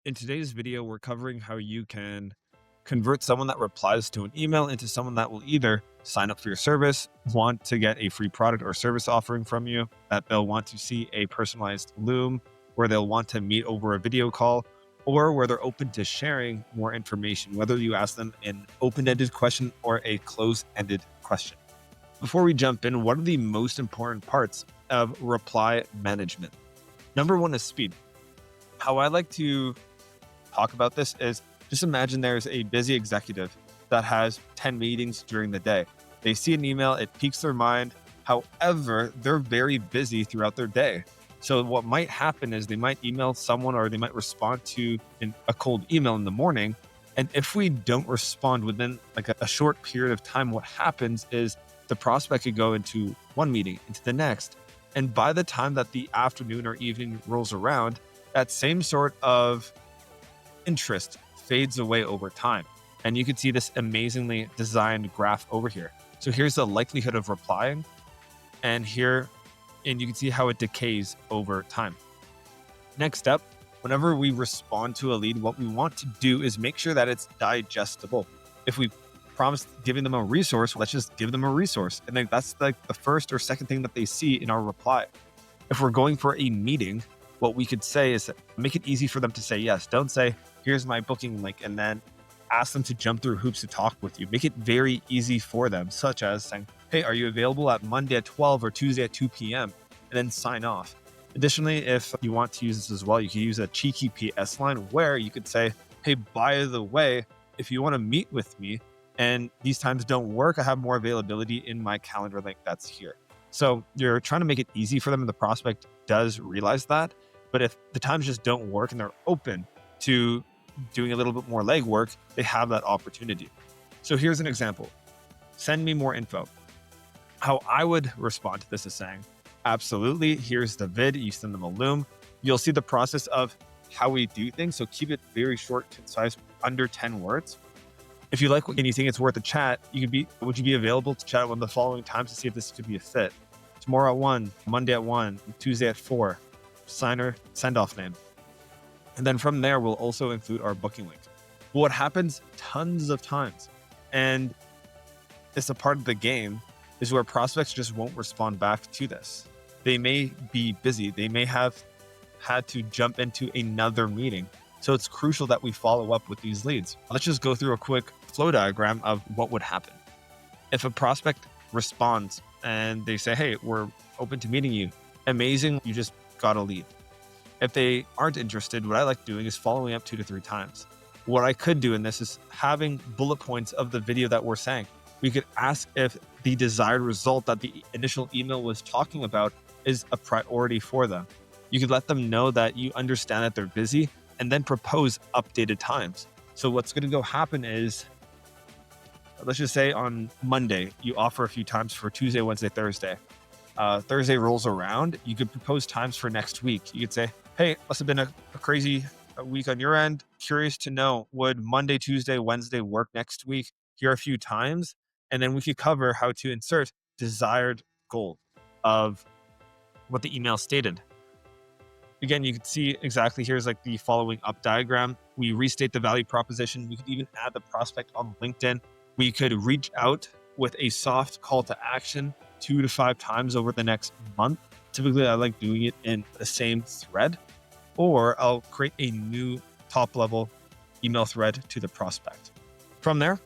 In today's video, we're covering how you can convert someone that replies to an email into someone that will either sign up for your service, want to get a free product or service offering from you, that they'll want to see a personalized Loom, where they'll want to meet over a video call, or where they're open to sharing more information, whether you ask them an open-ended question or a closed-ended question. Before we jump in, what are the most important parts of reply management? Number one is speed. How I like to talk about this is just imagine there's a busy executive that has 10 meetings during the day. They see an email, it piques their mind. However, they're very busy throughout their day. So what might happen is they might email someone or they might respond to a cold email in the morning. And if we don't respond within like a short period of time, what happens is the prospect could go into one meeting, into the next. And by the time that the afternoon or evening rolls around, that same sort of interest fades away over time. And you can see this amazingly designed graph over here. So here's the likelihood of replying, and you can see how it decays over time. Next up, whenever we respond to a lead, what we want to do is make sure that it's digestible. If we promised giving them a resource, let's just give them a resource. And then that's like the first or second thing that they see in our reply. If we're going for a meeting, what we could say is make it easy for them to say yes. Don't say, here's my booking link, and then ask them to jump through hoops to talk with you. Make it very easy for them, such as saying, hey, are you available at Monday at 12 or Tuesday at 2 p.m.? And then sign off. Additionally, if you want to use this as well, you can use a cheeky PS line where you could say, hey, by the way, if you want to meet with me and these times don't work, I have more availability in my calendar link that's here. So you're trying to make it easy for them, and the prospect does realize that. But if the times just don't work and they're open to doing a little bit more legwork, they have that opportunity. So here's an example. Send me more info. How I would respond to this is saying, absolutely, here's the vid. You send them a Loom. You'll see the process of how we do things. So keep it very short, concise, under 10 words. If you like and you think it's worth a chat, would you be available to chat one of the following times to see if this could be a fit? Tomorrow at 1, Monday at 1, Tuesday at 4. Signer, send off name. And then from there, we'll also include our booking link. What happens tons of times, and it's a part of the game, is where prospects just won't respond back to this. They may be busy. They may have had to jump into another meeting. So it's crucial that we follow up with these leads. Let's just go through a quick flow diagram of what would happen. If a prospect responds and they say, hey, we're open to meeting you, amazing, you just got a lead. If they aren't interested, what I like doing is following up 2 to 3 times. What I could do in this is having bullet points of the video that we're saying. We could ask if the desired result that the initial email was talking about is a priority for them. You could let them know that you understand that they're busy and then propose updated times. So what's going to go happen is, let's just say on Monday, you offer a few times for Tuesday, Wednesday, Thursday. Thursday rolls around, you could propose times for next week. You could say, hey, must have been a crazy week on your end. Curious to know, would Monday, Tuesday, Wednesday work next week? Here are a few times. And then we could cover how to insert desired goal of what the email stated. Again, you can see exactly here's like the following up diagram. We restate the value proposition. We could even add the prospect on LinkedIn. We could reach out with a soft call to action 2 to 5 times over the next month. Typically, I like doing it in the same thread, or I'll create a new top level email thread to the prospect. From there,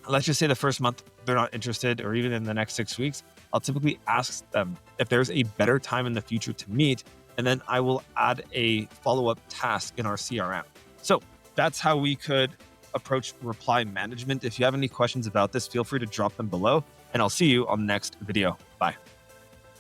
let's just say the first month they're not interested, or even in the next 6 weeks, I'll typically ask them if there's a better time in the future to meet, and then I will add a follow-up task in our CRM. So that's how we could approach reply management. If you have any questions about this, feel free to drop them below, and I'll see you on the next video. Bye.